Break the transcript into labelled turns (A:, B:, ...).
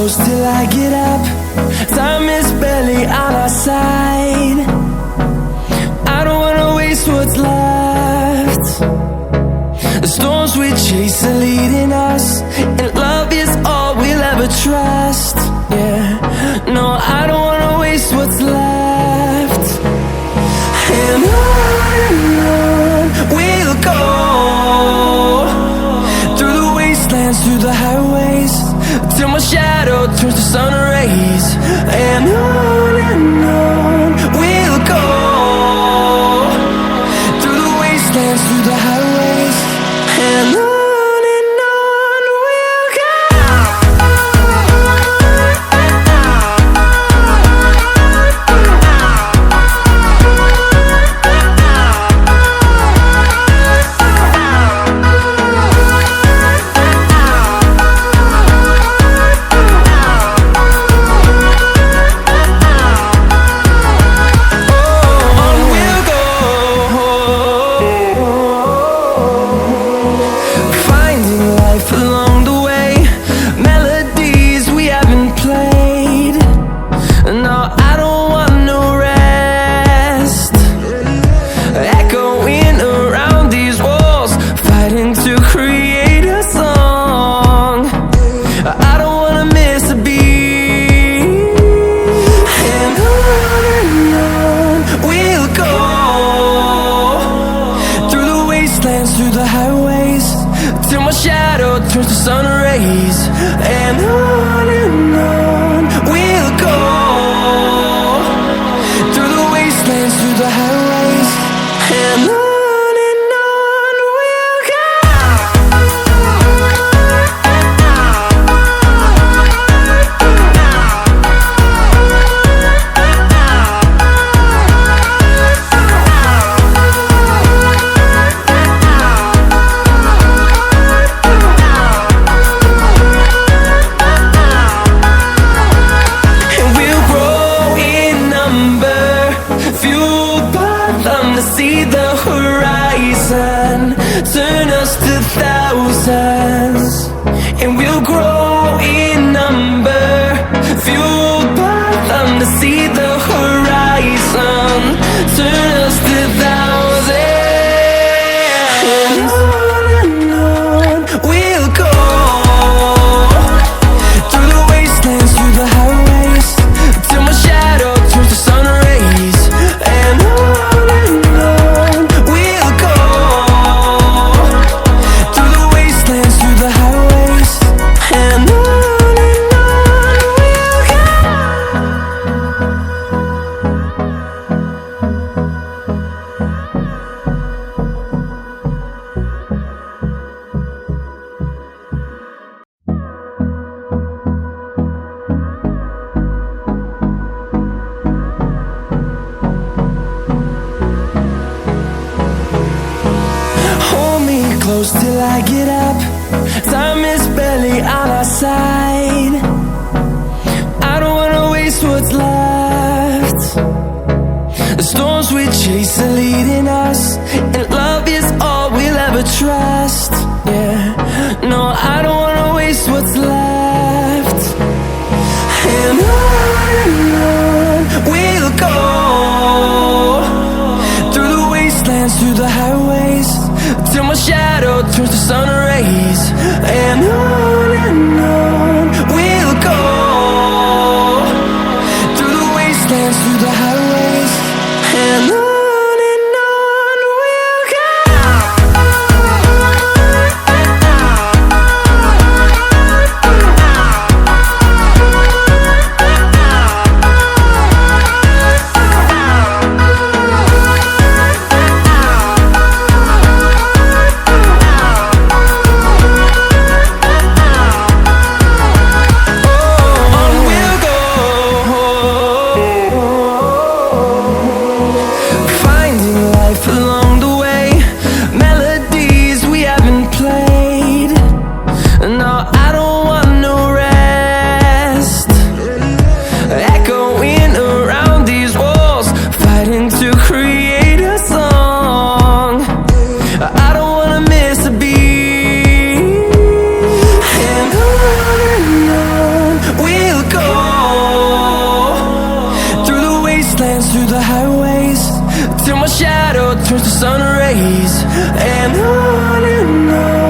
A: close till I get up. Time is barely on our side. I don't wanna waste what's left. The storms we chase are leading us, and love is all we'll ever trust. Yeah, no, I don't wanna waste what's left. And on we'll go, through the wastelands, through the highways, till my shadow turns to sun rays. And on we'll go, through the wastelands, through the highways, and on we'll go. Through the highways, till my shadow turns to sun rays. And on we'll go, through the wastelands, through the highways, and on we'll go. See the horizon, turn us to thousands, and we'll grow in number, fueled by them. To see the horizon, turn us to thousands, and on we'll go, through the wastelands, through the highways, till my shadow turns to sun rays. And close till I get up. Time is barely on our side. I don't wanna waste what's left. The storms we chase are leading us, and love is all we'll ever trust. Yeah, no, I don't wanna waste what's left. And on we'll go, through the wastelands, through the highways, till my shadow turns to sun rays. And on we'll go, through the wastelands, through the highways, and on we'll go. On we'll go. dance through the highways till my shadow turns to sun rays. And on